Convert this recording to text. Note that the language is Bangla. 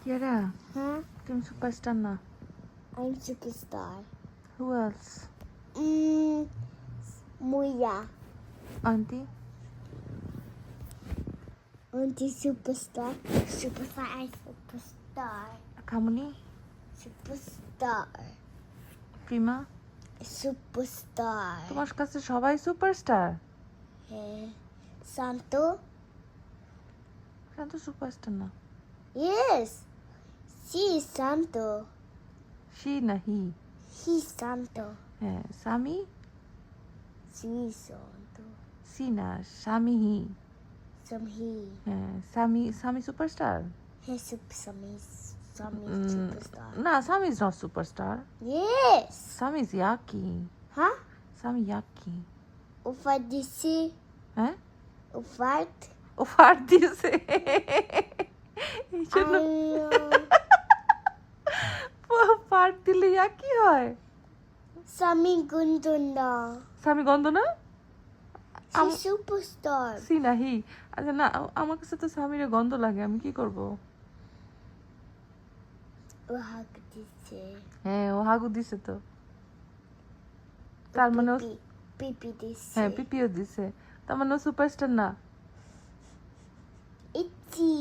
Kiara, Huh? তুমি সুপারস্টার না। I'm superstar. Who else? Muya. Auntie? Auntie superstar. Superstar. I'm superstar. Kamuni? Superstar. Prima? Superstar. তোমার কাছে সবাই সুপারস্টার? Santo. কেন তো সুপারস্টার না? Yes. She is Santo. She না হি? He's Santo. হ্যাঁ, স্বামী? She is Santo. সি না, স্বামী হি। Some he. হ্যাঁ, স্বামী সুপারস্টার? He's Sammy superstar. না, স্বামী ইজ নট সুপারস্টার। Yes. স্বামী ইজ ইয়াকি। Huh? স্বামী ইয়াকি। Ufat disse. হ্যাঁ? Ufat. ও ফাট দিয়েছে। এই জন্য ফাট দিলে ইয়াকি হয়। Sami Gundunda. স্বামী গন্ধ না? She's superstar. সি না হি? আচ্ছা না, আমার কাছে তো স্বামীর গন্ধ লাগে, আমি কি করব? Uhak disse. হ্যাঁ, ও হাগু দিছে তো। তার মানে Pipi disse. হ্যাঁ, পিপিও দিছে। তার মানে সুপারস্টার না। Itchy.